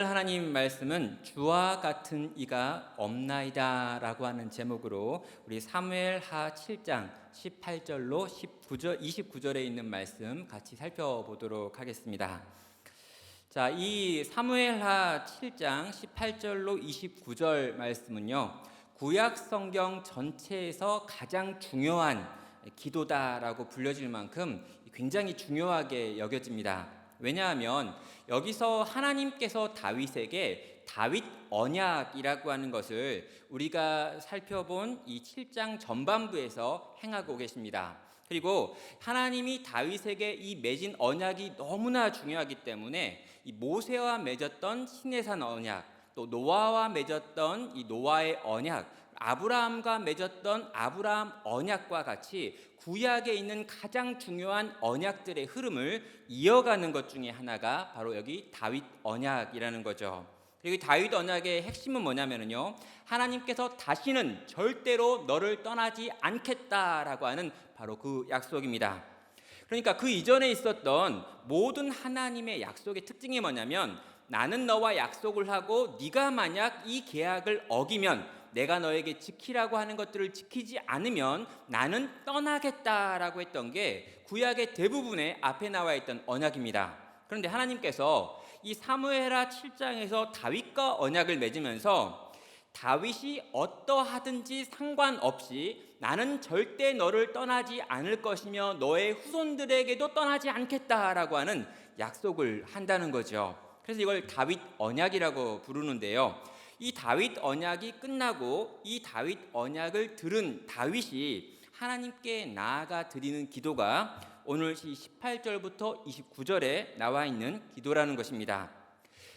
하나님 말씀은 주와 같은 이가 없나이다 라고 하는 제목으로 우리 사무엘하 7장 18절로 29절에 있는 말씀 같이 살펴보도록 하겠습니다. 자, 이 사무엘하 7장 18절로 29절 말씀은요, 구약 성경 전체에서 가장 중요한 기도다라고 불려질 만큼 굉장히 중요하게 여겨집니다. 왜냐하면 여기서 하나님께서 다윗에게 다윗 언약이라고 하는 것을 우리가 살펴본 이 7장 전반부에서 행하고 계십니다. 그리고 하나님이 다윗에게 이 맺은 언약이 너무나 중요하기 때문에 이 모세와 맺었던 시내산 언약, 또 노아와 맺었던 이 노아의 언약, 아브라함과 맺었던 아브라함 언약과 같이 구약에 있는 가장 중요한 언약들의 흐름을 이어가는 것 중에 하나가 바로 여기 다윗 언약이라는 거죠. 그리고 다윗 언약의 핵심은 뭐냐면요, 하나님께서 다시는 절대로 너를 떠나지 않겠다라고 하는 바로 그 약속입니다. 그러니까 그 이전에 있었던 모든 하나님의 약속의 특징이 뭐냐면, 나는 너와 약속을 하고 네가 만약 이 계약을 어기면, 내가 너에게 지키라고 하는 것들을 지키지 않으면 나는 떠나겠다라고 했던 게 구약의 대부분의 앞에 나와 있던 언약입니다. 그런데 하나님께서 이 사무엘하 7장에서 다윗과 언약을 맺으면서 다윗이 어떠하든지 상관없이 나는 절대 너를 떠나지 않을 것이며 너의 후손들에게도 떠나지 않겠다라고 하는 약속을 한다는 거죠. 그래서 이걸 다윗 언약이라고 부르는데요, 이 다윗 언약이 끝나고 이 다윗 언약을 들은 다윗이 하나님께 나아가 드리는 기도가 오늘 18절부터 29절에 나와 있는 기도라는 것입니다.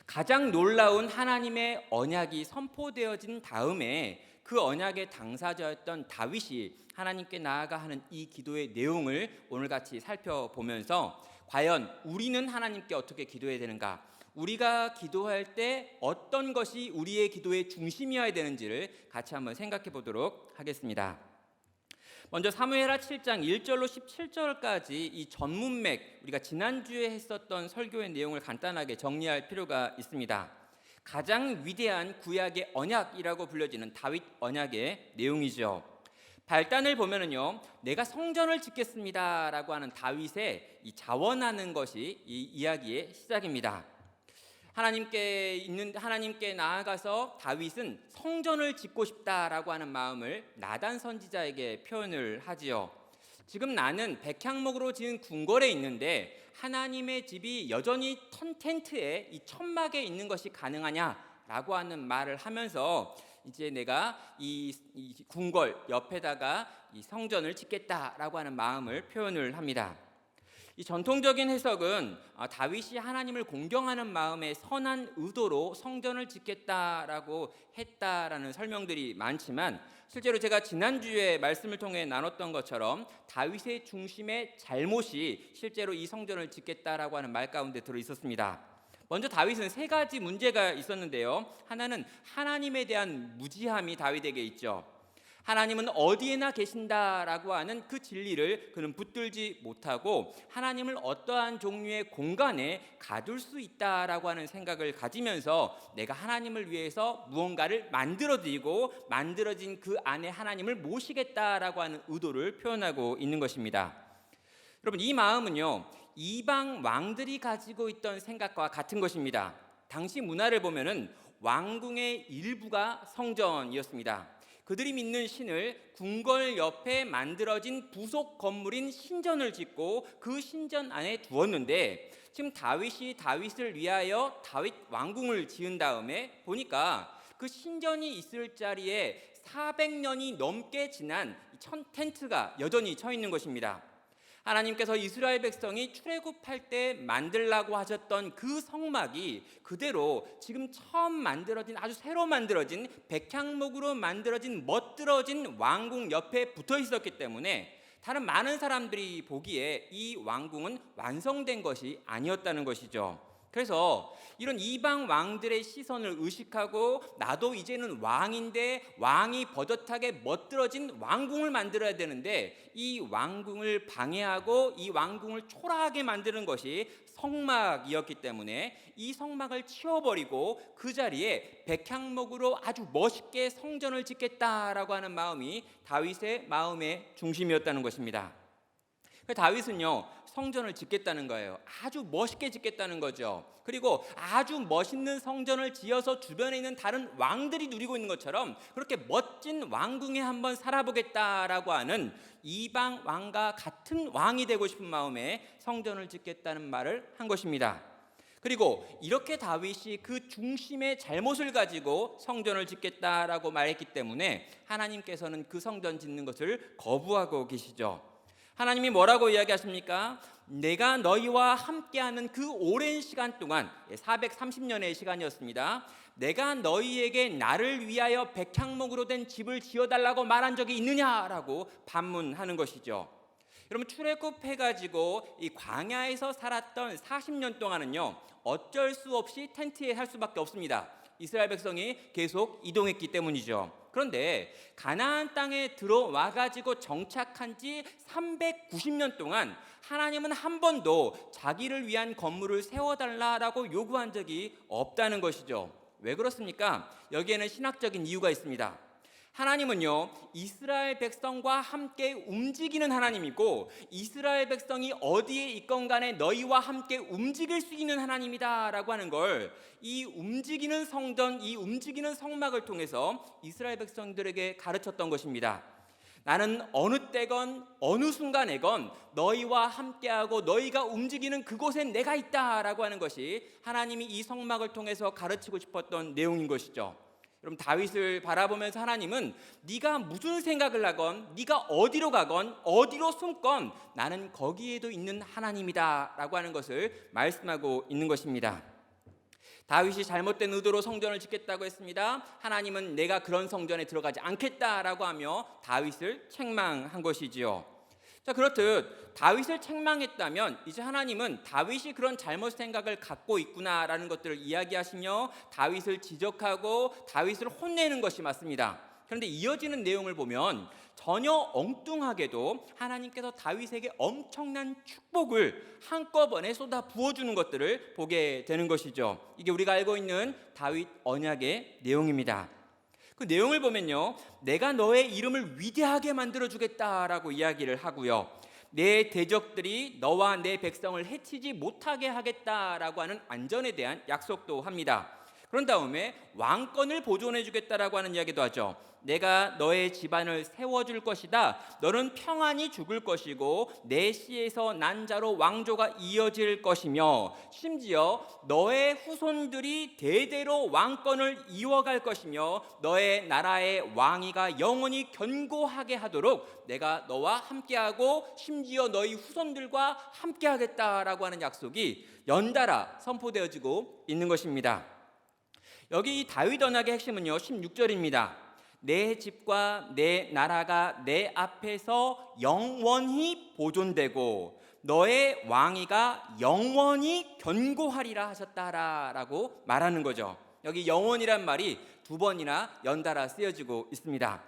가장 놀라운 하나님의 언약이 선포되어진 다음에 그 언약의 당사자였던 다윗이 하나님께 나아가 하는 이 기도의 내용을 오늘 같이 살펴보면서, 과연 우리는 하나님께 어떻게 기도해야 되는가, 우리가 기도할 때 어떤 것이 우리의 기도의 중심이어야 되는지를 같이 한번 생각해 보도록 하겠습니다. 먼저 사무엘하 7장 1절로 17절까지 이 전문맥, 우리가 지난주에 했었던 설교의 내용을 간단하게 정리할 필요가 있습니다. 가장 위대한 구약의 언약이라고 불려지는 다윗 언약의 내용이죠. 발단을 보면은요, 내가 성전을 짓겠습니다라고 하는 다윗의 이 자원하는 것이 이 이야기의 시작입니다. 하나님께 나아가서 다윗은 성전을 짓고 싶다라고 하는 마음을 나단 선지자에게 표현을 하지요. 지금 나는 백향목으로 지은 궁궐에 있는데 하나님의 집이 여전히 텐트에 이 천막에 있는 것이 가능하냐라고 하는 말을 하면서, 이제 내가 이 궁궐 옆에다가 이 성전을 짓겠다라고 하는 마음을 표현을 합니다. 이 전통적인 해석은 다윗이 하나님을 공경하는 마음의 선한 의도로 성전을 짓겠다라고 했다라는 설명들이 많지만, 실제로 제가 지난주에 말씀을 통해 나눴던 것처럼 다윗의 중심의 잘못이 실제로 이 성전을 짓겠다라고 하는 말 가운데 들어 있었습니다. 먼저 다윗은 세 가지 문제가 있었는데요, 하나는 하나님에 대한 무지함이 다윗에게 있죠. 하나님은 어디에나 계신다라고 하는 그 진리를 그는 붙들지 못하고 하나님을 어떠한 종류의 공간에 가둘 수 있다라고 하는 생각을 가지면서 내가 하나님을 위해서 무언가를 만들어드리고 만들어진 그 안에 하나님을 모시겠다라고 하는 의도를 표현하고 있는 것입니다. 여러분, 이 마음은요, 이방 왕들이 가지고 있던 생각과 같은 것입니다. 당시 문화를 보면은 왕궁의 일부가 성전이었습니다. 그들이 믿는 신을 궁궐 옆에 만들어진 부속 건물인 신전을 짓고 그 신전 안에 두었는데, 지금 다윗이 다윗을 위하여 다윗 왕궁을 지은 다음에 보니까 그 신전이 있을 자리에 400년이 넘게 지난 텐트가 여전히 쳐 있는 것입니다. 하나님께서 이스라엘 백성이 출애굽할 때 만들라고 하셨던 그 성막이 그대로 지금 처음 만들어진, 아주 새로 만들어진 백향목으로 만들어진 멋들어진 왕궁 옆에 붙어 있었기 때문에 다른 많은 사람들이 보기에 이 왕궁은 완성된 것이 아니었다는 것이죠. 그래서 이런 이방 왕들의 시선을 의식하고, 나도 이제는 왕인데 왕이 버젓하게 멋들어진 왕궁을 만들어야 되는데 이 왕궁을 방해하고 이 왕궁을 초라하게 만드는 것이 성막이었기 때문에 이 성막을 치워버리고 그 자리에 백향목으로 아주 멋있게 성전을 짓겠다라고 하는 마음이 다윗의 마음의 중심이었다는 것입니다. 다윗은요, 성전을 짓겠다는 거예요. 아주 멋있게 짓겠다는 거죠. 그리고 아주 멋있는 성전을 지어서 주변에 있는 다른 왕들이 누리고 있는 것처럼 그렇게 멋진 왕궁에 한번 살아보겠다라고 하는 이방 왕과 같은 왕이 되고 싶은 마음에 성전을 짓겠다는 말을 한 것입니다. 그리고 이렇게 다윗이 그 중심의 잘못을 가지고 성전을 짓겠다라고 말했기 때문에 하나님께서는 그 성전 짓는 것을 거부하고 계시죠. 하나님이 뭐라고 이야기하십니까? 내가 너희와 함께하는 그 오랜 시간 동안 430년의 시간이었습니다. 내가 너희에게 나를 위하여 백향목으로 된 집을 지어달라고 말한 적이 있느냐라고 반문하는 것이죠. 여러분, 출애굽해가지고 이 광야에서 살았던 40년 동안은요, 어쩔 수 없이 텐트에 살 수밖에 없습니다. 이스라엘 백성이 계속 이동했기 때문이죠. 그런데 가나안 땅에 들어와 가지고 정착한 지 390년 동안 하나님은 한 번도 자기를 위한 건물을 세워달라고 요구한 적이 없다는 것이죠. 왜 그렇습니까? 여기에는 신학적인 이유가 있습니다. 하나님은요, 이스라엘 백성과 함께 움직이는 하나님이고 이스라엘 백성이 어디에 있건 간에 너희와 함께 움직일 수 있는 하나님이다라고 하는 걸 이 움직이는 성전, 이 움직이는 성막을 통해서 이스라엘 백성들에게 가르쳤던 것입니다. 나는 어느 때건 어느 순간에건 너희와 함께하고 너희가 움직이는 그곳에 내가 있다라고 하는 것이 하나님이 이 성막을 통해서 가르치고 싶었던 내용인 것이죠. 여러분, 다윗을 바라보면서 하나님은 네가 무슨 생각을 하건 네가 어디로 가건 어디로 숨건 나는 거기에도 있는 하나님이다 라고 하는 것을 말씀하고 있는 것입니다. 다윗이 잘못된 의도로 성전을 짓겠다고 했습니다. 하나님은 내가 그런 성전에 들어가지 않겠다라고 하며 다윗을 책망한 것이지요. 자, 그렇듯 다윗을 책망했다면 이제 하나님은 다윗이 그런 잘못 생각을 갖고 있구나라는 것들을 이야기하시며 다윗을 지적하고 다윗을 혼내는 것이 맞습니다. 그런데 이어지는 내용을 보면 전혀 엉뚱하게도 하나님께서 다윗에게 엄청난 축복을 한꺼번에 쏟아 부어주는 것들을 보게 되는 것이죠. 이게 우리가 알고 있는 다윗 언약의 내용입니다. 그 내용을 보면요, 내가 너의 이름을 위대하게 만들어주겠다라고 이야기를 하고요, 내 대적들이 너와 내 백성을 해치지 못하게 하겠다라고 하는 안전에 대한 약속도 합니다. 그런 다음에 왕권을 보존해 주겠다라고 하는 이야기도 하죠. 내가 너의 집안을 세워줄 것이다. 너는 평안히 죽을 것이고 내 씨에서 난 자로 왕조가 이어질 것이며 심지어 너의 후손들이 대대로 왕권을 이어갈 것이며 너의 나라의 왕위가 영원히 견고하게 하도록 내가 너와 함께하고 심지어 너희 후손들과 함께하겠다라고 하는 약속이 연달아 선포되어지고 있는 것입니다. 여기 이 다윗 언약의 핵심은요, 16절입니다. 내 집과 내 나라가 내 앞에서 영원히 보존되고 너의 왕위가 영원히 견고하리라 하셨다라고 말하는 거죠. 여기 영원이란 말이 두 번이나 연달아 쓰여지고 있습니다.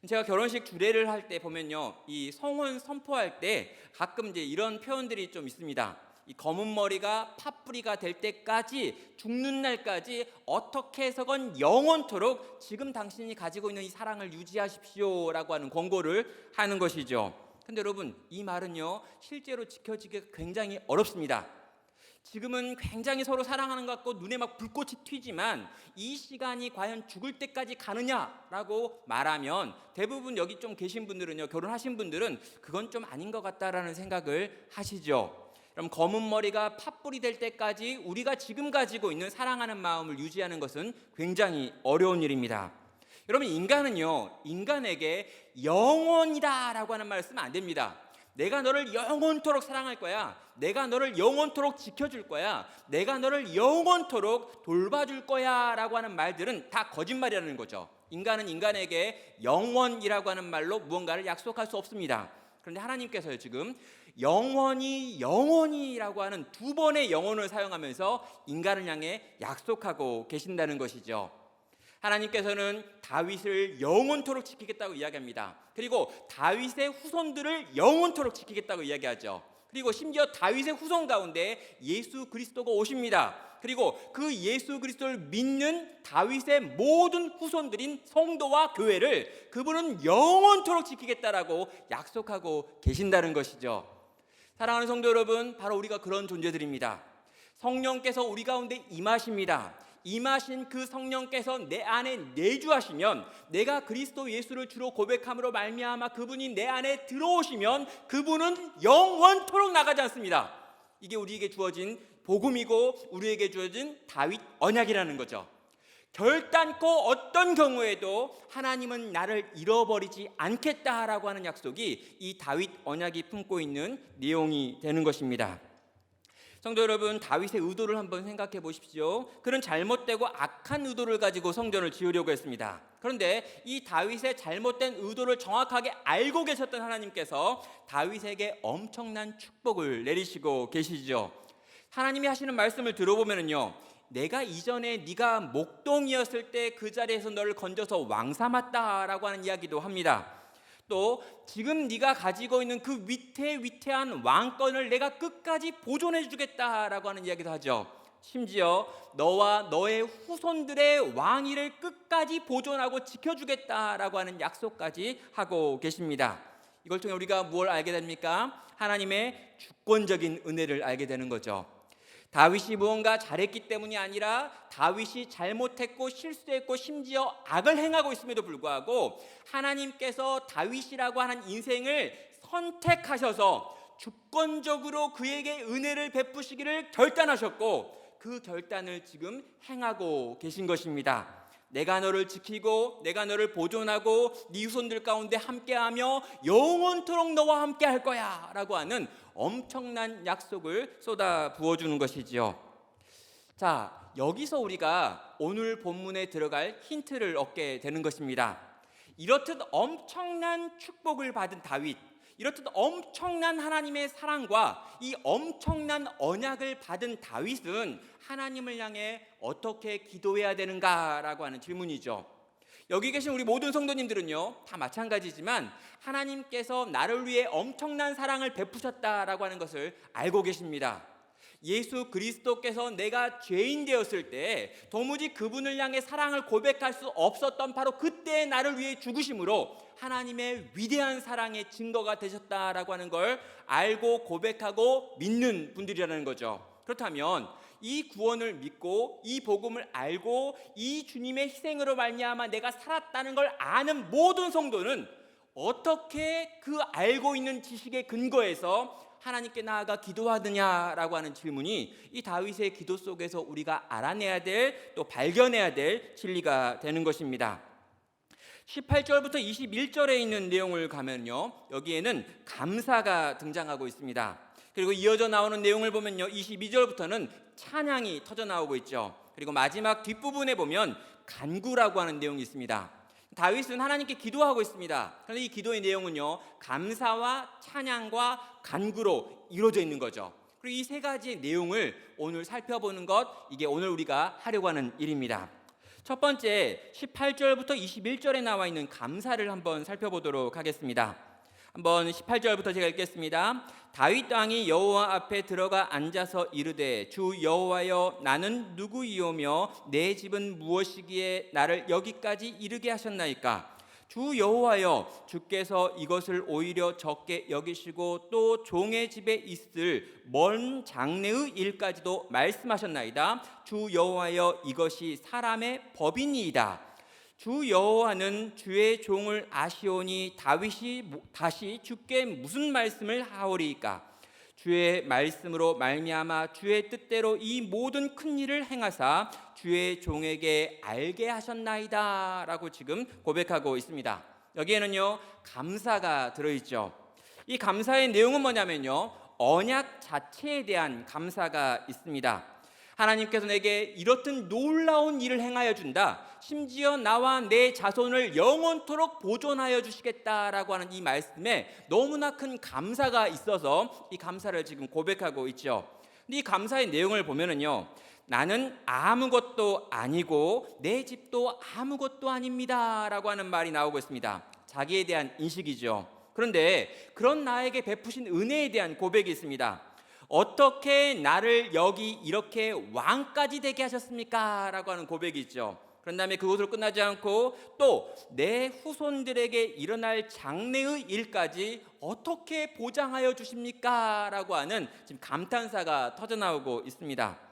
제가 결혼식 주례를 할 때 보면요, 이 성혼 선포할 때 가끔 이제 이런 표현들이 좀 있습니다. 이 검은 머리가 팥뿌리가 될 때까지, 죽는 날까지 어떻게 해서건 영원토록 지금 당신이 가지고 있는 이 사랑을 유지하십시오라고 하는 권고를 하는 것이죠. 근데 여러분, 이 말은요, 실제로 지켜지기가 굉장히 어렵습니다. 지금은 굉장히 서로 사랑하는 것 같고 눈에 막 불꽃이 튀지만 이 시간이 과연 죽을 때까지 가느냐라고 말하면 대부분 여기 좀 계신 분들은요, 결혼하신 분들은 그건 좀 아닌 것 같다라는 생각을 하시죠. 그럼 검은 머리가 팥불이 될 때까지 우리가 지금 가지고 있는 사랑하는 마음을 유지하는 것은 굉장히 어려운 일입니다. 여러분, 인간은요, 인간에게 영원이다라고 하는 말을 쓰면 안 됩니다. 내가 너를 영원토록 사랑할 거야. 내가 너를 영원토록 지켜줄 거야. 내가 너를 영원토록 돌봐줄 거야 라고 하는 말들은 다 거짓말이라는 거죠. 인간은 인간에게 영원이라고 하는 말로 무언가를 약속할 수 없습니다. 그런데 하나님께서요, 지금 영원이라고 하는 두 번의 영혼을 사용하면서 인간을 향해 약속하고 계신다는 것이죠. 하나님께서는 다윗을 영원토록 지키겠다고 이야기합니다. 그리고 다윗의 후손들을 영원토록 지키겠다고 이야기하죠. 그리고 심지어 다윗의 후손 가운데 예수 그리스도가 오십니다. 그리고 그 예수 그리스도를 믿는 다윗의 모든 후손들인 성도와 교회를 그분은 영원토록 지키겠다라고 약속하고 계신다는 것이죠. 사랑하는 성도 여러분, 바로 우리가 그런 존재들입니다. 성령께서 우리 가운데 임하십니다. 임하신 그 성령께서 내 안에 내주하시면, 내가 그리스도 예수를 주로 고백함으로 말미암아 그분이 내 안에 들어오시면 그분은 영원토록 나가지 않습니다. 이게 우리에게 주어진 복음이고 우리에게 주어진 다윗 언약이라는 거죠. 결단코 어떤 경우에도 하나님은 나를 잃어버리지 않겠다라고 하는 약속이 이 다윗 언약이 품고 있는 내용이 되는 것입니다. 성도 여러분, 다윗의 의도를 한번 생각해 보십시오. 그는 잘못되고 악한 의도를 가지고 성전을 지으려고 했습니다. 그런데 이 다윗의 잘못된 의도를 정확하게 알고 계셨던 하나님께서 다윗에게 엄청난 축복을 내리시고 계시죠. 하나님이 하시는 말씀을 들어보면요, 내가 이전에 네가 목동이었을 때 그 자리에서 너를 건져서 왕 삼았다라고 하는 이야기도 합니다. 또 지금 네가 가지고 있는 그 위태위태한 왕권을 내가 끝까지 보존해 주겠다라고 하는 이야기도 하죠. 심지어 너와 너의 후손들의 왕위를 끝까지 보존하고 지켜주겠다라고 하는 약속까지 하고 계십니다. 이걸 통해 우리가 무엇을 알게 됩니까? 하나님의 주권적인 은혜를 알게 되는 거죠. 다윗이 무언가 잘했기 때문이 아니라 다윗이 잘못했고 실수했고 심지어 악을 행하고 있음에도 불구하고 하나님께서 다윗이라고 하는 인생을 선택하셔서 주권적으로 그에게 은혜를 베푸시기를 결단하셨고 그 결단을 지금 행하고 계신 것입니다. 내가 너를 지키고 내가 너를 보존하고 네 후손들 가운데 함께하며 영원토록 너와 함께할 거야 라고 하는 엄청난 약속을 쏟아 부어주는 것이지요. 자, 여기서 우리가 오늘 본문에 들어갈 힌트를 얻게 되는 것입니다. 이렇듯 엄청난 축복을 받은 다윗, 이렇듯 엄청난 하나님의 사랑과 이 엄청난 언약을 받은 다윗은 하나님을 향해 어떻게 기도해야 되는가라고 하는 질문이죠. 여기 계신 우리 모든 성도님들은요, 다 마찬가지지만 하나님께서 나를 위해 엄청난 사랑을 베푸셨다라고 하는 것을 알고 계십니다. 예수 그리스도께서 내가 죄인 되었을 때 도무지 그분을 향해 사랑을 고백할 수 없었던 바로 그때의 나를 위해 죽으심으로 하나님의 위대한 사랑의 증거가 되셨다라고 하는 걸 알고 고백하고 믿는 분들이라는 거죠. 그렇다면 이 구원을 믿고 이 복음을 알고 이 주님의 희생으로 말미암아 내가 살았다는 걸 아는 모든 성도는 어떻게 그 알고 있는 지식의 근거에서 하나님께 나아가 기도하느냐라고 하는 질문이 이 다윗의 기도 속에서 우리가 알아내야 될, 또 발견해야 될 진리가 되는 것입니다. 18절부터 21절에 있는 내용을 가면요, 여기에는 감사가 등장하고 있습니다. 그리고 이어져 나오는 내용을 보면요, 22절부터는 찬양이 터져 나오고 있죠. 그리고 마지막 뒷부분에 보면 간구라고 하는 내용이 있습니다. 다윗은 하나님께 기도하고 있습니다. 그런데 이 기도의 내용은요, 감사와 찬양과 간구로 이루어져 있는 거죠. 그리고 이 세 가지의 내용을 오늘 살펴보는 것, 이게 오늘 우리가 하려고 하는 일입니다. 첫 번째 18절부터 21절에 나와 있는 감사를 한번 살펴보도록 하겠습니다. 한번 18절부터 제가 읽겠습니다. 다윗 왕이 여호와 앞에 들어가 앉아서 이르되 주 여호와여 나는 누구이오며 내 집은 무엇이기에 나를 여기까지 이르게 하셨나이까? 주 여호와여 주께서 이것을 오히려 적게 여기시고 또 종의 집에 있을 먼 장래의 일까지도 말씀하셨나이다. 주 여호와여 이것이 사람의 법이니이다. 주 여호와는 주의 종을 아시오니 다윗이 다시 주께 무슨 말씀을 하오리이까? 주의 말씀으로 말미암아 주의 뜻대로 이 모든 큰 일을 행하사 주의 종에게 알게 하셨나이다 라고 지금 고백하고 있습니다. 여기에는요, 감사가 들어있죠. 이 감사의 내용은 뭐냐면요, 언약 자체에 대한 감사가 있습니다. 하나님께서 내게 이렇듯 놀라운 일을 행하여 준다, 심지어 나와 내 자손을 영원토록 보존하여 주시겠다라고 하는 이 말씀에 너무나 큰 감사가 있어서 이 감사를 지금 고백하고 있죠. 근데 이 감사의 내용을 보면은요, 나는 아무것도 아니고 내 집도 아무것도 아닙니다 라고 하는 말이 나오고 있습니다. 자기에 대한 인식이죠. 그런데 그런 나에게 베푸신 은혜에 대한 고백이 있습니다. 어떻게 나를 여기 이렇게 왕까지 되게 하셨습니까? 라고 하는 고백이 있죠. 그런 다음에 그것으로 끝나지 않고 또 내 후손들에게 일어날 장래의 일까지 어떻게 보장하여 주십니까? 라고 하는 지금 감탄사가 터져나오고 있습니다.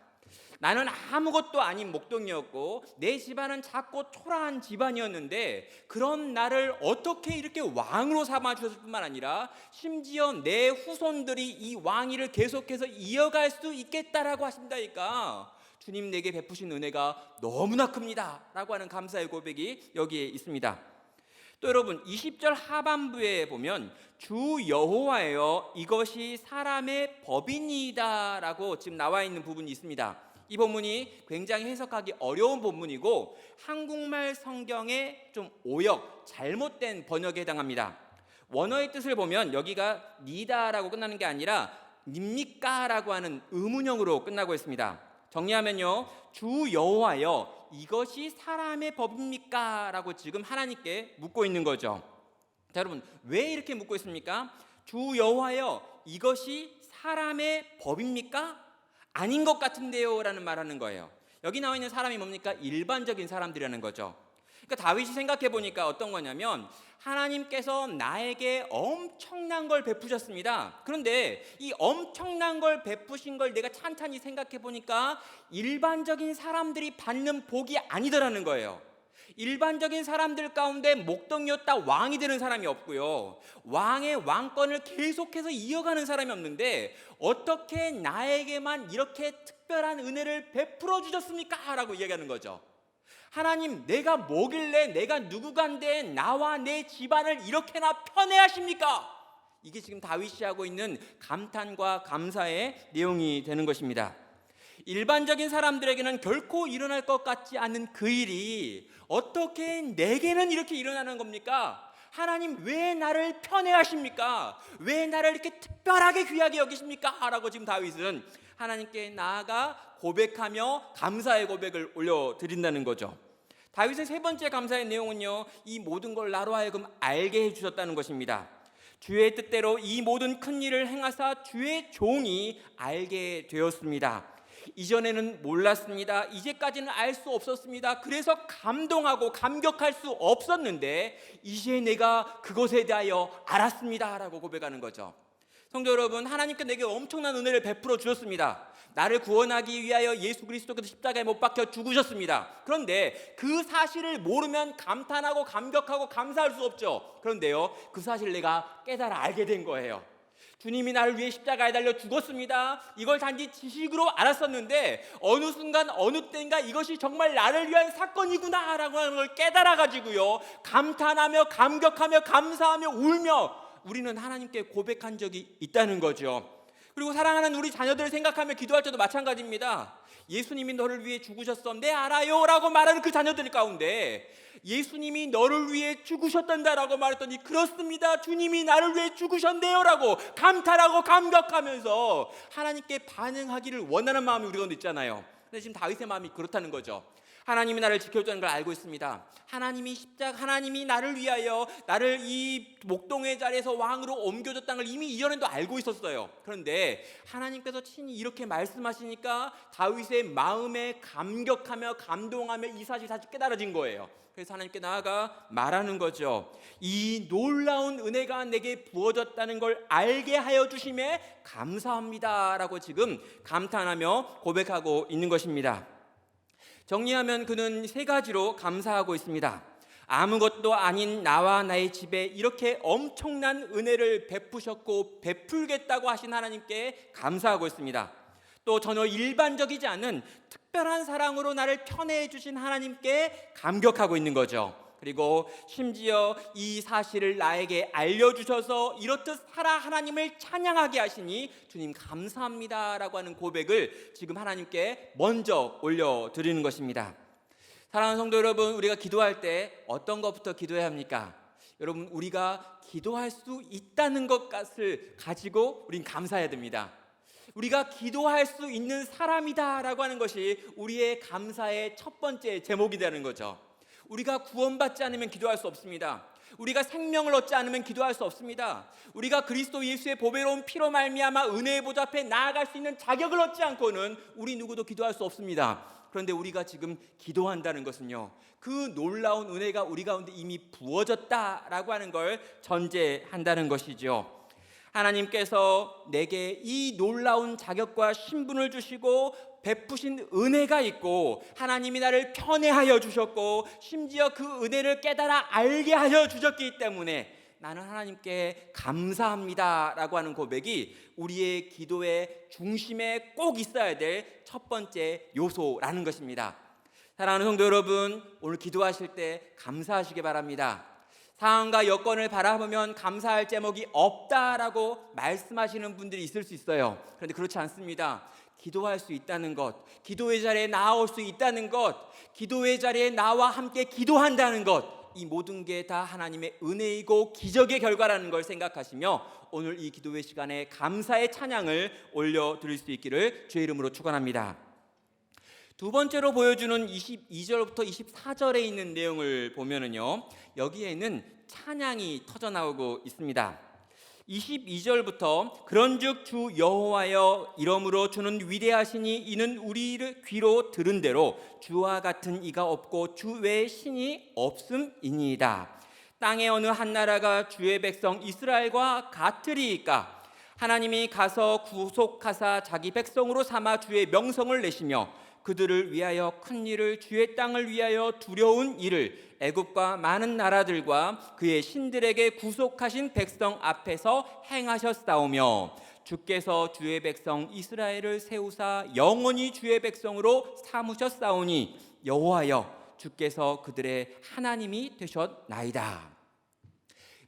나는 아무것도 아닌 목동이었고 내 집안은 작고 초라한 집안이었는데 그런 나를 어떻게 이렇게 왕으로 삼아주셨을 뿐만 아니라 심지어 내 후손들이 이 왕위를 계속해서 이어갈 수 있겠다라고 하신다니까 주님 내게 베푸신 은혜가 너무나 큽니다 라고 하는 감사의 고백이 여기에 있습니다. 또 여러분 20절 하반부에 보면 주 여호와여 이것이 사람의 법이니이다 라고 지금 나와 있는 부분이 있습니다. 이 본문이 굉장히 해석하기 어려운 본문이고 한국말 성경에 좀 오역, 잘못된 번역에 해당합니다. 원어의 뜻을 보면 여기가 니다라고 끝나는 게 아니라 닙니까라고 하는 의문형으로 끝나고 있습니다. 정리하면요, 주 여호와여 이것이 사람의 법입니까? 라고 지금 하나님께 묻고 있는 거죠. 자, 여러분 왜 이렇게 묻고 있습니까? 주 여호와여 이것이 사람의 법입니까? 아닌 것 같은데요 라는 말하는 거예요. 여기 나와 있는 사람이 뭡니까? 일반적인 사람들이라는 거죠. 그러니까 다윗이 생각해 보니까 어떤 거냐면 하나님께서 나에게 엄청난 걸 베푸셨습니다. 그런데 이 엄청난 걸 베푸신 걸 내가 찬찬히 생각해 보니까 일반적인 사람들이 받는 복이 아니더라는 거예요. 일반적인 사람들 가운데 목동이었다 왕이 되는 사람이 없고요, 왕의 왕권을 계속해서 이어가는 사람이 없는데 어떻게 나에게만 이렇게 특별한 은혜를 베풀어 주셨습니까? 라고 이야기하는 거죠. 하나님 내가 뭐길래 내가 누구간데 나와 내 집안을 이렇게나 편애하십니까? 이게 지금 다윗이 하고 있는 감탄과 감사의 내용이 되는 것입니다. 일반적인 사람들에게는 결코 일어날 것 같지 않은 그 일이 어떻게 내게는 이렇게 일어나는 겁니까? 하나님 왜 나를 편애하십니까? 왜 나를 이렇게 특별하게 귀하게 여기십니까? 라고 지금 다윗은 하나님께 나아가 고백하며 감사의 고백을 올려드린다는 거죠. 다윗의 세 번째 감사의 내용은요, 이 모든 걸 나로 하여금 알게 해주셨다는 것입니다. 주의 뜻대로 이 모든 큰 일을 행하사 주의 종이 알게 되었습니다. 이전에는 몰랐습니다. 이제까지는 알 수 없었습니다. 그래서 감동하고 감격할 수 없었는데 이제 내가 그것에 대하여 알았습니다 라고 고백하는 거죠. 성도 여러분, 하나님께 내게 엄청난 은혜를 베풀어 주셨습니다. 나를 구원하기 위하여 예수 그리스도께서 십자가에 못 박혀 죽으셨습니다. 그런데 그 사실을 모르면 감탄하고 감격하고 감사할 수 없죠. 그런데요, 그 사실을 내가 깨달아 알게 된 거예요. 주님이 나를 위해 십자가에 달려 죽었습니다. 이걸 단지 지식으로 알았었는데 어느 순간 어느 때인가 이것이 정말 나를 위한 사건이구나 라고 하는 걸 깨달아가지고요, 감탄하며 감격하며 감사하며 울며 우리는 하나님께 고백한 적이 있다는 거죠. 그리고 사랑하는 우리 자녀들을 생각하며 기도할 때도 마찬가지입니다. 예수님이 너를 위해 죽으셨어, 네 알아요 라고 말하는 그 자녀들 가운데 예수님이 너를 위해 죽으셨단다라고 말했더니 그렇습니다, 주님이 나를 위해 죽으셨네요 라고 감탄하고 감격하면서 하나님께 반응하기를 원하는 마음이 우리 가운데 있잖아요. 근데 지금 다윗의 마음이 그렇다는 거죠. 하나님이 나를 지켜주는 걸 알고 있습니다. 하나님이 나를 위하여 나를 이 목동의 자리에서 왕으로 옮겨줬다는 걸 이미 이전에도 알고 있었어요. 그런데 하나님께서 친히 이렇게 말씀하시니까 다윗의 마음에 감격하며 감동하며 이 사실이 다시 깨달아진 거예요. 그래서 하나님께 나아가 말하는 거죠. 이 놀라운 은혜가 내게 부어졌다는 걸 알게 하여 주심에 감사합니다 라고 지금 감탄하며 고백하고 있는 것입니다. 정리하면 그는 세 가지로 감사하고 있습니다. 아무것도 아닌 나와 나의 집에 이렇게 엄청난 은혜를 베푸셨고 베풀겠다고 하신 하나님께 감사하고 있습니다. 또 전혀 일반적이지 않은 특별한 사랑으로 나를 편애해 주신 하나님께 감격하고 있는 거죠. 그리고 심지어 이 사실을 나에게 알려주셔서 이렇듯 살아 하나님을 찬양하게 하시니 주님 감사합니다 라고 하는 고백을 지금 하나님께 먼저 올려드리는 것입니다. 사랑하는 성도 여러분, 우리가 기도할 때 어떤 것부터 기도해야 합니까? 여러분, 우리가 기도할 수 있다는 것을 가지고 우린 감사해야 됩니다. 우리가 기도할 수 있는 사람이다 라고 하는 것이 우리의 감사의 첫 번째 제목이 되는 거죠. 우리가 구원받지 않으면 기도할 수 없습니다. 우리가 생명을 얻지 않으면 기도할 수 없습니다. 우리가 그리스도 예수의 보배로운 피로 말미암아 은혜의 보좌 앞에 나아갈 수 있는 자격을 얻지 않고는 우리 누구도 기도할 수 없습니다. 그런데 우리가 지금 기도한다는 것은요, 그 놀라운 은혜가 우리 가운데 이미 부어졌다라고 하는 걸 전제한다는 것이죠. 하나님께서 내게 이 놀라운 자격과 신분을 주시고 베푸신 은혜가 있고, 하나님이 나를 편애하여 주셨고, 심지어 그 은혜를 깨달아 알게 하여 주셨기 때문에 나는 하나님께 감사합니다 라고 하는 고백이 우리의 기도의 중심에 꼭 있어야 될 첫 번째 요소라는 것입니다. 사랑하는 성도 여러분, 오늘 기도하실 때 감사하시기 바랍니다. 상황과 여건을 바라보면 감사할 제목이 없다라고 말씀하시는 분들이 있을 수 있어요. 그런데 그렇지 않습니다. 기도할 수 있다는 것, 기도의 자리에 나아올 수 있다는 것, 기도의 자리에 나와 함께 기도한다는 것, 이 모든 게 다 하나님의 은혜이고 기적의 결과라는 걸 생각하시며 오늘 이 기도의 시간에 감사의 찬양을 올려드릴 수 있기를 주의 이름으로 축원합니다. 두 번째로 보여주는 22절부터 24절에 있는 내용을 보면은요, 여기에는 찬양이 터져나오고 있습니다. 22절부터 그런즉 주 여호와여, 이러므로 주는 위대하시니 이는 우리를 귀로 들은 대로 주와 같은 이가 없고 주 외에 신이 없음이니이다. 땅의 어느 한 나라가 주의 백성 이스라엘과 같으리이까. 하나님이 가서 구속하사 자기 백성으로 삼아 주의 명성을 내시며 그들을 위하여 큰 일을, 주의 땅을 위하여 두려운 일을 애굽과 많은 나라들과 그의 신들에게 구속하신 백성 앞에서 행하셨사오며, 주께서 주의 백성 이스라엘을 세우사 영원히 주의 백성으로 삼으셨사오니 여호와여, 주께서 그들의 하나님이 되셨나이다.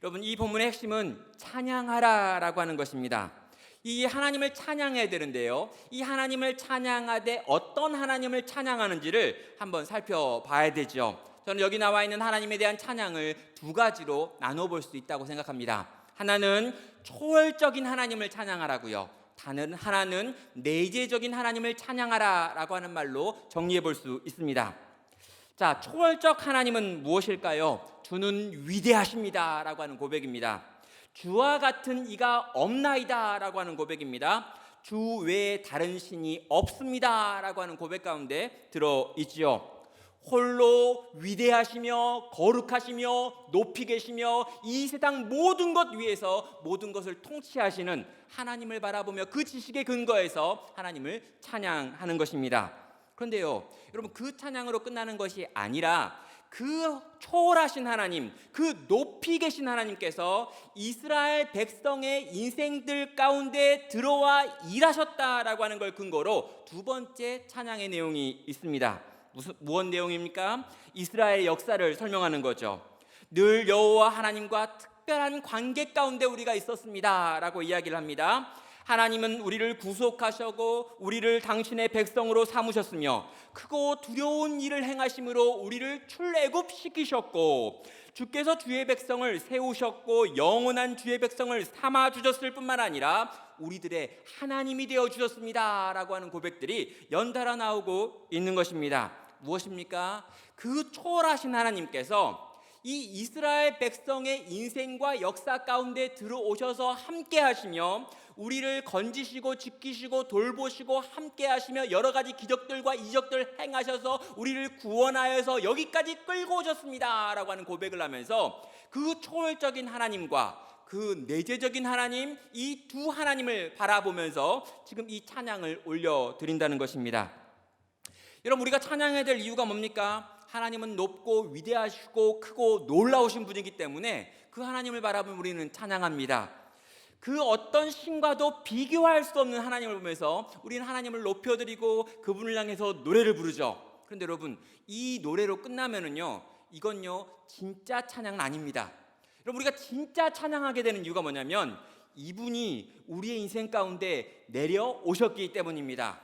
여러분, 이 본문의 핵심은 찬양하라라고 하는 것입니다. 이 하나님을 찬양해야 되는데요, 이 하나님을 찬양하되 어떤 하나님을 찬양하는지를 한번 살펴봐야 되죠. 저는 여기 나와 있는 하나님에 대한 찬양을 두 가지로 나눠볼 수 있다고 생각합니다. 하나는 초월적인 하나님을 찬양하라고요, 다른 하나는 내재적인 하나님을 찬양하라라고 하는 말로 정리해 볼 수 있습니다. 자, 초월적 하나님은 무엇일까요? 주는 위대하십니다 라고 하는 고백입니다. 주와 같은 이가 없나이다 라고 하는 고백입니다. 주 외에 다른 신이 없습니다 라고 하는 고백 가운데 들어있지요. 홀로 위대하시며 거룩하시며 높이 계시며 이 세상 모든 것 위에서 모든 것을 통치하시는 하나님을 바라보며 그 지식의 근거에서 하나님을 찬양하는 것입니다. 그런데요, 여러분, 그 찬양으로 끝나는 것이 아니라 그 초월하신 하나님, 그 높이 계신 하나님께서 이스라엘 백성의 인생들 가운데 들어와 일하셨다라고 하는 걸 근거로 두 번째 찬양의 내용이 있습니다. 무슨 내용입니까? 이스라엘 역사를 설명하는 거죠. 늘 여호와 하나님과 특별한 관계 가운데 우리가 있었습니다라고 이야기를 합니다. 하나님은 우리를 구속하시고 우리를 당신의 백성으로 삼으셨으며 크고 두려운 일을 행하심으로 우리를 출애굽시키셨고, 주께서 주의 백성을 세우셨고 영원한 주의 백성을 삼아 주셨을 뿐만 아니라 우리들의 하나님이 되어 주셨습니다 라고 하는 고백들이 연달아 나오고 있는 것입니다. 무엇입니까? 그 초월하신 하나님께서 이 이스라엘 백성의 인생과 역사 가운데 들어오셔서 함께 하시며 우리를 건지시고 지키시고 돌보시고 함께 하시며 여러 가지 기적들과 이적들 행하셔서 우리를 구원하여서 여기까지 끌고 오셨습니다 라고 하는 고백을 하면서 그 초월적인 하나님과 그 내재적인 하나님, 이 두 하나님을 바라보면서 지금 이 찬양을 올려드린다는 것입니다. 여러분, 우리가 찬양해야 될 이유가 뭡니까? 하나님은 높고 위대하시고 크고 놀라우신 분이기 때문에 그 하나님을 바라보면 우리는 찬양합니다. 그 어떤 신과도 비교할 수 없는 하나님을 보면서 우리는 하나님을 높여드리고 그분을 향해서 노래를 부르죠. 그런데 여러분, 이 노래로 끝나면은요, 이건요 진짜 찬양은 아닙니다. 여러분, 우리가 진짜 찬양하게 되는 이유가 뭐냐면 이분이 우리의 인생 가운데 내려오셨기 때문입니다.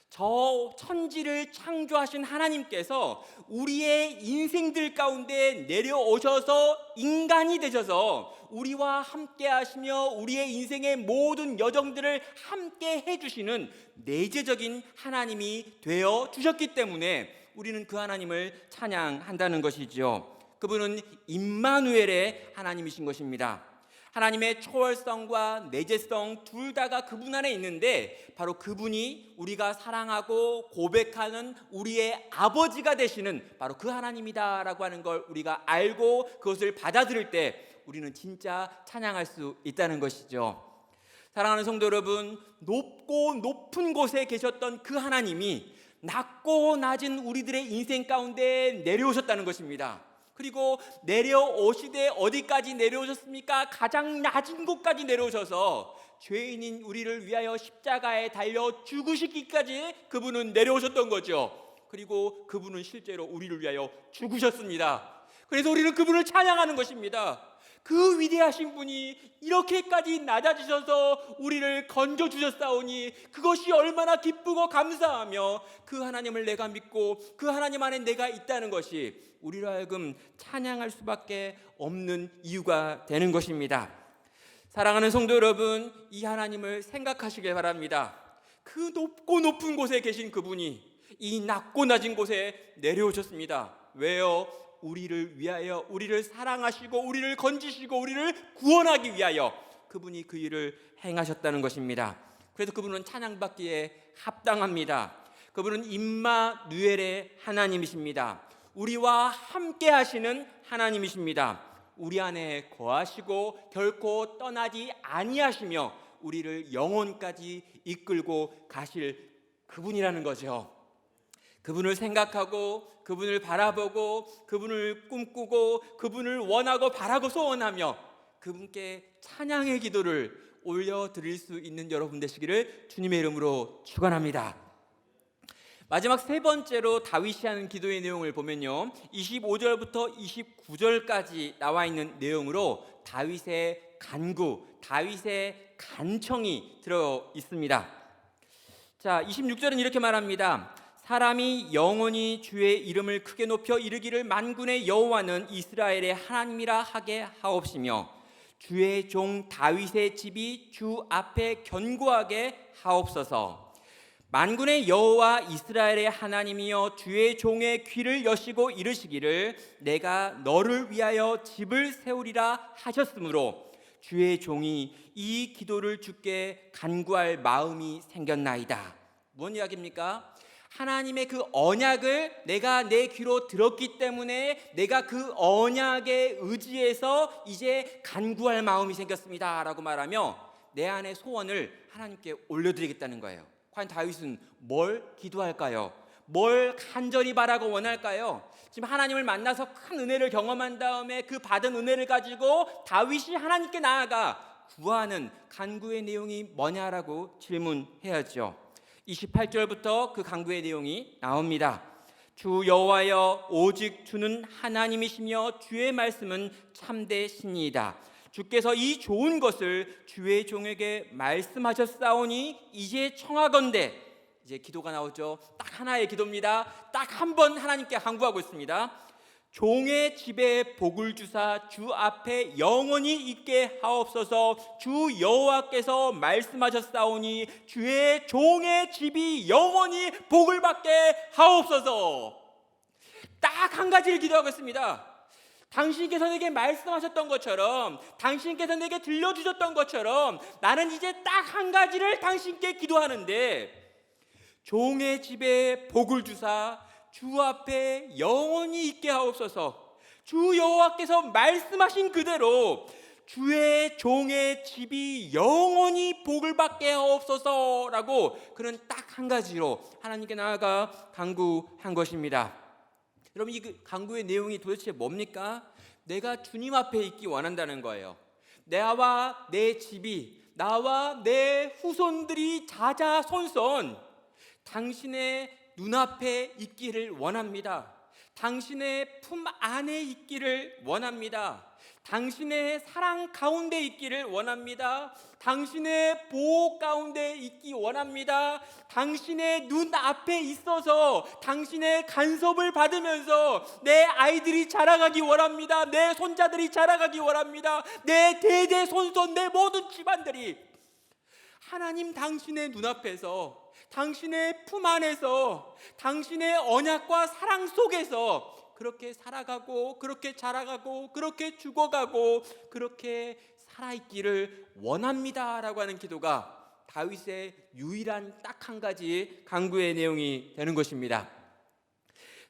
저 천지를 창조하신 하나님께서 우리의 인생들 가운데 내려오셔서 인간이 되셔서 우리와 함께 하시며 우리의 인생의 모든 여정들을 함께 해주시는 내재적인 하나님이 되어 주셨기 때문에 우리는 그 하나님을 찬양한다는 것이죠. 그분은 임마누엘의 하나님이신 것입니다. 하나님의 초월성과 내재성 둘 다가 그분 안에 있는데 바로 그분이 우리가 사랑하고 고백하는 우리의 아버지가 되시는 바로 그 하나님이다라고 하는 걸 우리가 알고 그것을 받아들일 때 우리는 진짜 찬양할 수 있다는 것이죠. 사랑하는 성도 여러분, 높고 높은 곳에 계셨던 그 하나님이 낮고 낮은 우리들의 인생 가운데 내려오셨다는 것입니다. 그리고 내려오시되 어디까지 내려오셨습니까? 가장 낮은 곳까지 내려오셔서 죄인인 우리를 위하여 십자가에 달려 죽으시기까지 그분은 내려오셨던 거죠. 그리고 그분은 실제로 우리를 위하여 죽으셨습니다. 그래서 우리는 그분을 찬양하는 것입니다. 그 위대하신 분이 이렇게까지 낮아지셔서 우리를 건져주셨사오니 그것이 얼마나 기쁘고 감사하며 그 하나님을 내가 믿고 그 하나님 안에 내가 있다는 것이 우리로 하여금 찬양할 수밖에 없는 이유가 되는 것입니다. 사랑하는 성도 여러분, 이 하나님을 생각하시길 바랍니다. 그 높고 높은 곳에 계신 그분이 이 낮고 낮은 곳에 내려오셨습니다. 왜요? 우리를 위하여, 우리를 사랑하시고 우리를 건지시고 우리를 구원하기 위하여 그분이 그 일을 행하셨다는 것입니다. 그래서 그분은 찬양받기에 합당합니다. 그분은 임마누엘의 하나님이십니다. 우리와 함께 하시는 하나님이십니다. 우리 안에 거하시고 결코 떠나지 아니하시며 우리를 영혼까지 이끌고 가실 그분이라는 거죠. 그분을 생각하고 그분을 바라보고 그분을 꿈꾸고 그분을 원하고 바라고 소원하며 그분께 찬양의 기도를 올려드릴 수 있는 여러분 되시기를 주님의 이름으로 축원합니다. 마지막 세 번째로 다윗이 하는 기도의 내용을 보면요, 25절부터 29절까지 나와 있는 내용으로 다윗의 간구, 다윗의 간청이 들어 있습니다. 자, 26절은 이렇게 말합니다. 사람이 영원히 주의 이름을 크게 높여 이르기를 만군의 여호와는 이스라엘의 하나님이라 하게 하옵시며 주의 종 다윗의 집이 주 앞에 견고하게 하옵소서. 만군의 여호와 이스라엘의 하나님이여 주의 종의 귀를 여시고 이르시기를 내가 너를 위하여 집을 세우리라 하셨으므로 주의 종이 이 기도를 주께 간구할 마음이 생겼나이다. 뭔 이야기입니까? 하나님의 그 언약을 내가 내 귀로 들었기 때문에 내가 그 언약에 의지해서 이제 간구할 마음이 생겼습니다 라고 말하며 내 안의 소원을 하나님께 올려드리겠다는 거예요. 과연 다윗은 뭘 기도할까요? 뭘 간절히 바라고 원할까요? 지금 하나님을 만나서 큰 은혜를 경험한 다음에 그 받은 은혜를 가지고 다윗이 하나님께 나아가 구하는 간구의 내용이 뭐냐라고 질문해야죠. 28절부터 그 간구의 내용이 나옵니다. 주 여호와여 오직 주는 하나님이시며 주의 말씀은 참되시니이다. 주께서 이 좋은 것을 주의 종에게 말씀하셨사오니 이제 청하건대. 이제 기도가 나오죠. 딱 하나의 기도입니다. 딱 한 번 하나님께 간구하고 있습니다. 종의 집에 복을 주사 주 앞에 영원히 있게 하옵소서. 주 여호와께서 말씀하셨사오니 주의 종의 집이 영원히 복을 받게 하옵소서. 딱 한 가지를 기도하고 있습니다. 당신께서 내게 말씀하셨던 것처럼, 당신께서 내게 들려주셨던 것처럼 나는 이제 딱 한 가지를 당신께 기도하는데 종의 집에 복을 주사 주 앞에 영원히 있게 하옵소서. 주 여호와께서 말씀하신 그대로 주의 종의 집이 영원히 복을 받게 하옵소서라고 그는 딱 한 가지로 하나님께 나아가 간구한 것입니다. 여러분, 이 간구의 내용이 도대체 뭡니까? 내가 주님 앞에 있기 원한다는 거예요. 나와 내 집이, 나와 내 후손들이 자자손손 당신의 눈앞에 있기를 원합니다. 당신의 품 안에 있기를 원합니다. 당신의 사랑 가운데 있기를 원합니다. 당신의 보호 가운데 있기 원합니다. 당신의 눈앞에 있어서 당신의 간섭을 받으면서 내 아이들이 자라가기 원합니다. 내 손자들이 자라가기 원합니다. 내 대대손손 내 모든 집안들이 하나님 당신의 눈앞에서 당신의 품 안에서 당신의 언약과 사랑 속에서 그렇게 살아가고 그렇게 자라가고 그렇게 죽어가고 그렇게 살아있기를 원합니다라고 하는 기도가 다윗의 유일한 딱 한 가지 간구의 내용이 되는 것입니다.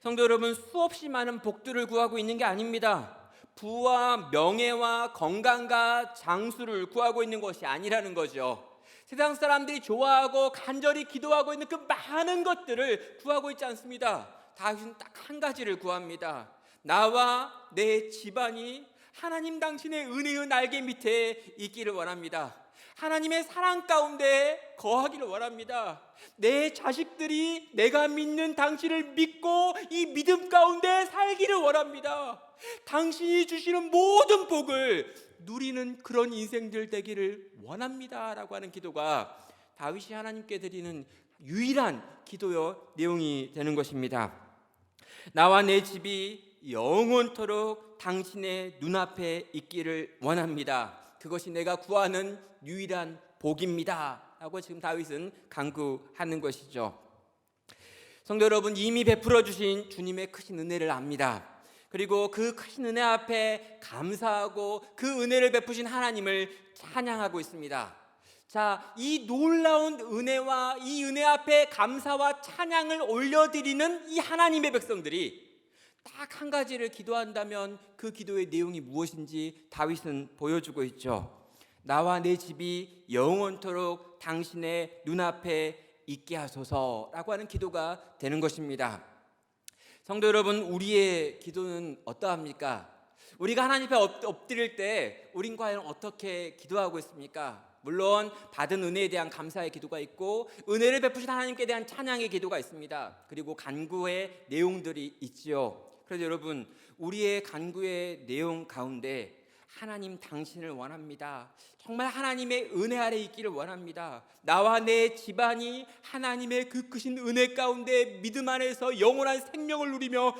성도 여러분, 수없이 많은 복들을 구하고 있는 게 아닙니다. 부와 명예와 건강과 장수를 구하고 있는 것이 아니라는 거죠. 세상 사람들이 좋아하고 간절히 기도하고 있는 그 많은 것들을 구하고 있지 않습니다. 다윗은 딱 한 가지를 구합니다. 나와 내 집안이 하나님 당신의 은혜의 날개 밑에 있기를 원합니다. 하나님의 사랑 가운데 거하기를 원합니다. 내 자식들이 내가 믿는 당신을 믿고 이 믿음 가운데 살기를 원합니다. 당신이 주시는 모든 복을 누리는 그런 인생들 되기를 원합니다 라고 하는 기도가 다윗이 하나님께 드리는 유일한 기도의 내용이 되는 것입니다. 나와 내 집이 영원토록 당신의 눈앞에 있기를 원합니다. 그것이 내가 구하는 유일한 복입니다 라고 지금 다윗은 간구하는 것이죠. 성도 여러분, 이미 베풀어 주신 주님의 크신 은혜를 압니다. 그리고 그 크신 은혜 앞에 감사하고 그 은혜를 베푸신 하나님을 찬양하고 있습니다. 자, 이 놀라운 은혜와 이 은혜 앞에 감사와 찬양을 올려드리는 이 하나님의 백성들이 딱 한 가지를 기도한다면 그 기도의 내용이 무엇인지 다윗은 보여주고 있죠. 나와 내 집이 영원토록 당신의 눈앞에 있게 하소서라고 하는 기도가 되는 것입니다. 성도 여러분, 우리의 기도는 어떠합니까? 우리가 하나님 앞에 엎드릴 때 우린 과연 어떻게 기도하고 있습니까? 물론 받은 은혜에 대한 감사의 기도가 있고 은혜를 베푸신 하나님께 대한 찬양의 기도가 있습니다. 그리고 간구의 내용들이 있지요. 그래서 여러분, 우리의 간구의 내용 가운데 하나님 당신을 원합니다. 정말 하나님의 은혜 아래 있기를 원합니다. 나와 내 집안이 하나님의 그 크신 은혜 가운데 믿음 안에서 영원한 생명을 누리며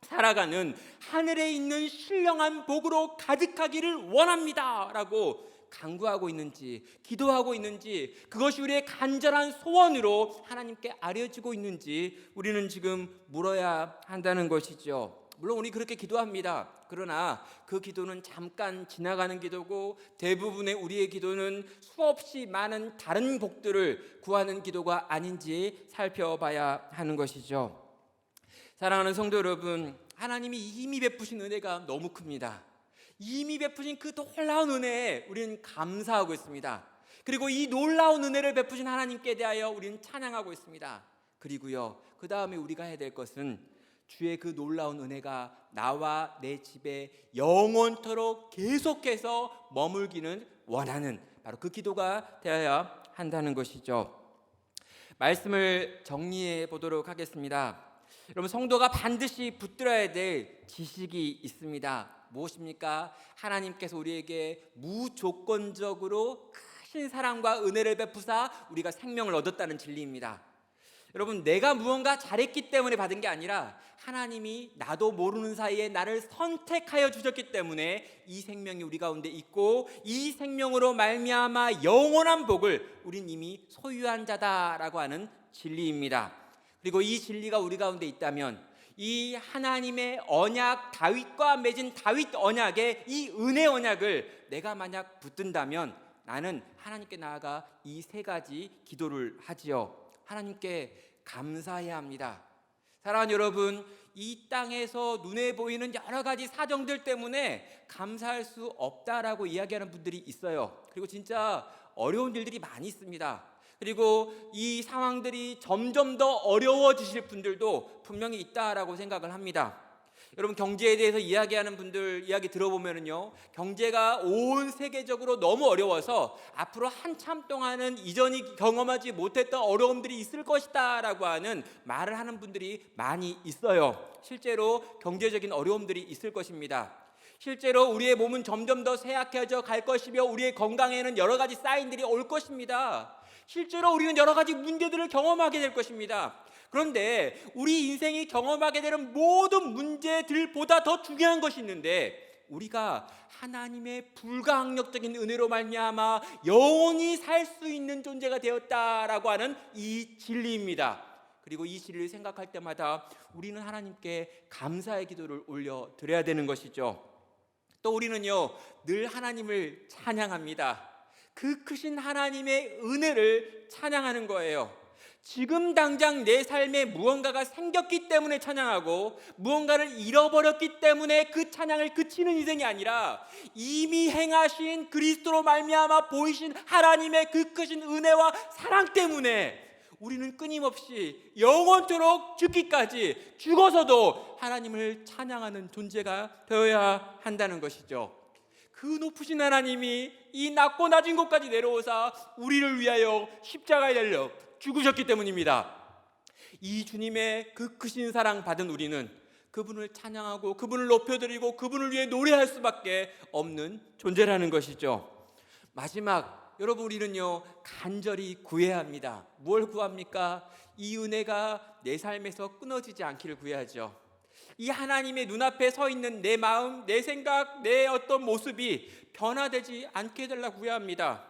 살아가는 하늘에 있는 신령한 복으로 가득하기를 원합니다 라고 간구하고 있는지, 기도하고 있는지, 그것이 우리의 간절한 소원으로 하나님께 아뢰어지고 있는지 우리는 지금 물어야 한다는 것이죠. 물론 우리 그렇게 기도합니다. 그러나 그 기도는 잠깐 지나가는 기도고 대부분의 우리의 기도는 수없이 많은 다른 복들을 구하는 기도가 아닌지 살펴봐야 하는 것이죠. 사랑하는 성도 여러분, 하나님이 이미 베푸신 은혜가 너무 큽니다. 이미 베푸신 그 놀라운 은혜에 우리는 감사하고 있습니다. 그리고 이 놀라운 은혜를 베푸신 하나님께 대하여 우리는 찬양하고 있습니다. 그리고요, 그 다음에 우리가 해야 될 것은 주의 그 놀라운 은혜가 나와 내 집에 영원토록 계속해서 머물기는 원하는 바로 그 기도가 되어야 한다는 것이죠. 말씀을 정리해 보도록 하겠습니다. 여러분, 성도가 반드시 붙들어야 될 지식이 있습니다. 무엇입니까? 하나님께서 우리에게 무조건적으로 크신 사랑과 은혜를 베푸사 우리가 생명을 얻었다는 진리입니다. 여러분, 내가 무언가 잘했기 때문에 받은 게 아니라 하나님이 나도 모르는 사이에 나를 선택하여 주셨기 때문에 이 생명이 우리 가운데 있고 이 생명으로 말미암아 영원한 복을 우린 이미 소유한 자다라고 하는 진리입니다. 그리고 이 진리가 우리 가운데 있다면 이 하나님의 언약, 다윗과 맺은 다윗 언약의 이 은혜 언약을 내가 만약 붙든다면 나는 하나님께 나아가 이 세 가지 기도를 하지요. 하나님께 감사해야 합니다. 사랑하는 여러분, 이 땅에서 눈에 보이는 여러 가지 사정들 때문에 감사할 수 없다라고 이야기하는 분들이 있어요. 그리고 진짜 어려운 일들이 많이 있습니다. 그리고 이 상황들이 점점 더 어려워지실 분들도 분명히 있다라고 생각을 합니다. 여러분, 경제에 대해서 이야기하는 분들 이야기 들어보면요, 경제가 온 세계적으로 너무 어려워서 앞으로 한참 동안은 이전이 경험하지 못했던 어려움들이 있을 것이다 라고 하는 말을 하는 분들이 많이 있어요. 실제로 경제적인 어려움들이 있을 것입니다. 실제로 우리의 몸은 점점 더 쇠약해져 갈 것이며 우리의 건강에는 여러 가지 사인들이 올 것입니다. 실제로 우리는 여러 가지 문제들을 경험하게 될 것입니다. 그런데 우리 인생이 경험하게 되는 모든 문제들보다 더 중요한 것이 있는데 우리가 하나님의 불가항력적인 은혜로 말미암아 영원히 살 수 있는 존재가 되었다라고 하는 이 진리입니다. 그리고 이 진리를 생각할 때마다 우리는 하나님께 감사의 기도를 올려 드려야 되는 것이죠. 또 우리는요, 늘 하나님을 찬양합니다. 그 크신 하나님의 은혜를 찬양하는 거예요. 지금 당장 내 삶에 무언가가 생겼기 때문에 찬양하고 무언가를 잃어버렸기 때문에 그 찬양을 그치는 인생이 아니라 이미 행하신 그리스도로 말미암아 보이신 하나님의 그 크신 은혜와 사랑 때문에 우리는 끊임없이 영원토록 죽기까지 죽어서도 하나님을 찬양하는 존재가 되어야 한다는 것이죠. 그 높으신 하나님이 이 낮고 낮은 곳까지 내려오사 우리를 위하여 십자가에 달려 죽으셨기 때문입니다. 이 주님의 그 크신 사랑 받은 우리는 그분을 찬양하고 그분을 높여드리고 그분을 위해 노래할 수밖에 없는 존재라는 것이죠. 마지막, 여러분, 우리는요 간절히 구해야 합니다. 뭘 구합니까? 이 은혜가 내 삶에서 끊어지지 않기를 구해야죠. 이 하나님의 눈앞에 서 있는 내 마음, 내 생각, 내 어떤 모습이 변화되지 않게 해달라고 구해야 합니다.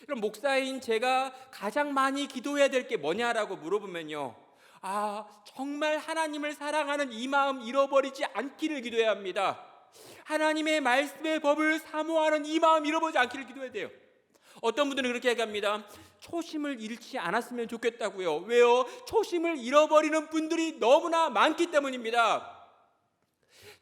그럼 목사인 제가 가장 많이 기도해야 될 게 뭐냐라고 물어보면요, 정말 하나님을 사랑하는 이 마음 잃어버리지 않기를 기도해야 합니다. 하나님의 말씀의 법을 사모하는 이 마음 잃어버리지 않기를 기도해야 돼요. 어떤 분들은 그렇게 얘기합니다. 초심을 잃지 않았으면 좋겠다고요. 왜요? 초심을 잃어버리는 분들이 너무나 많기 때문입니다.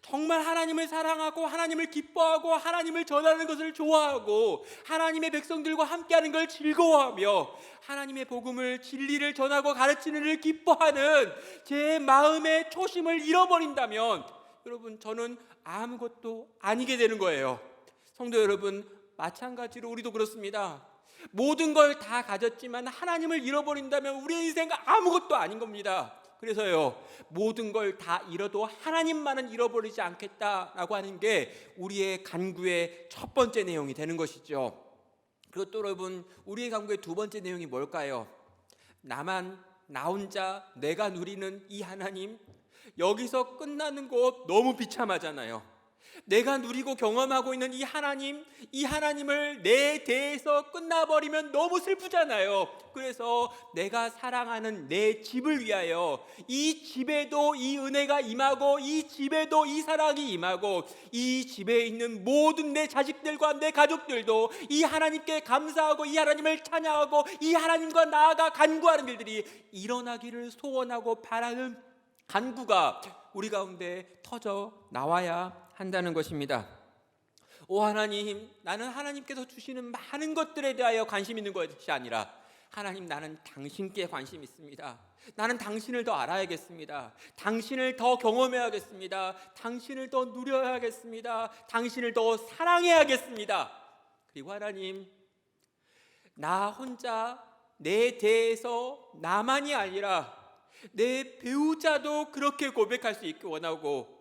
정말 하나님을 사랑하고 하나님을 기뻐하고 하나님을 전하는 것을 좋아하고 하나님의 백성들과 함께하는 걸 즐거워하며 하나님의 복음을, 진리를 전하고 가르치는 일을 기뻐하는 제 마음의 초심을 잃어버린다면 여러분, 저는 아무것도 아니게 되는 거예요. 성도 여러분, 마찬가지로 우리도 그렇습니다. 모든 걸 다 가졌지만 하나님을 잃어버린다면 우리의 인생은 아무것도 아닌 겁니다. 그래서요, 모든 걸 다 잃어도 하나님만은 잃어버리지 않겠다라고 하는 게 우리의 간구의 첫 번째 내용이 되는 것이죠. 그리고 또 여러분, 우리의 간구의 두 번째 내용이 뭘까요? 나만, 나 혼자, 내가 누리는 이 하나님, 여기서 끝나는 거 너무 비참하잖아요. 내가 누리고 경험하고 있는 이 하나님, 이 하나님을 내 대해서 끝나버리면 너무 슬프잖아요. 그래서 내가 사랑하는 내 집을 위하여 이 집에도 이 은혜가 임하고 이 집에도 이 사랑이 임하고 이 집에 있는 모든 내 자식들과 내 가족들도 이 하나님께 감사하고 이 하나님을 찬양하고 이 하나님과 나아가 간구하는 일들이 일어나기를 소원하고 바라는 간구가 우리 가운데 터져 나와야 한다는 것입니다. 오 하나님, 나는 하나님께서 주시는 많은 것들에 대하여 관심 있는 것이 아니라 하나님, 나는 당신께 관심 있습니다. 나는 당신을 더 알아야겠습니다. 당신을 더 경험해야겠습니다. 당신을 더 누려야겠습니다. 당신을 더 사랑해야겠습니다. 그리고 하나님, 나 혼자 내 대해서 나만이 아니라 내 배우자도 그렇게 고백할 수 있게 원하고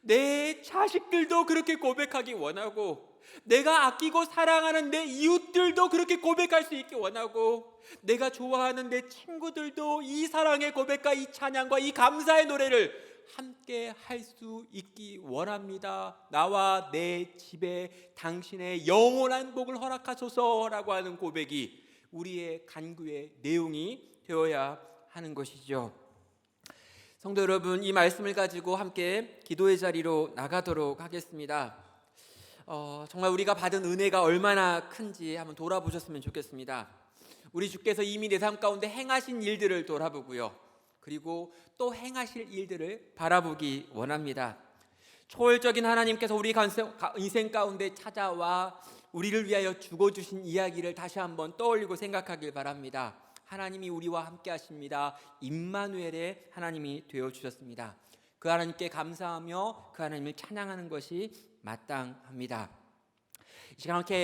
내 자식들도 그렇게 고백하기 원하고 내가 아끼고 사랑하는 내 이웃들도 그렇게 고백할 수 있게 원하고 내가 좋아하는 내 친구들도 이 사랑의 고백과 이 찬양과 이 감사의 노래를 함께 할 수 있기 원합니다. 나와 내 집에 당신의 영원한 복을 허락하소서라고 하는 고백이 우리의 간구의 내용이 되어야 하는 것이죠. 성도 여러분, 이 말씀을 가지고 함께 기도의 자리로 나가도록 하겠습니다. 정말 우리가 받은 은혜가 얼마나 큰지 한번 돌아보셨으면 좋겠습니다. 우리 주께서 이미 내 삶 가운데 행하신 일들을 돌아보고요, 그리고 또 행하실 일들을 바라보기 원합니다. 초월적인 하나님께서 우리 인생 가운데 찾아와 우리를 위하여 죽어주신 이야기를 다시 한번 떠올리고 생각하길 바랍니다. 하나님이 우리와 함께 하십니다. 임마누엘의 하나님이 되어주셨습니다. 그 하나님께 감사하며 그 하나님을 찬양하는 것이 마땅합니다. 이 시간 함께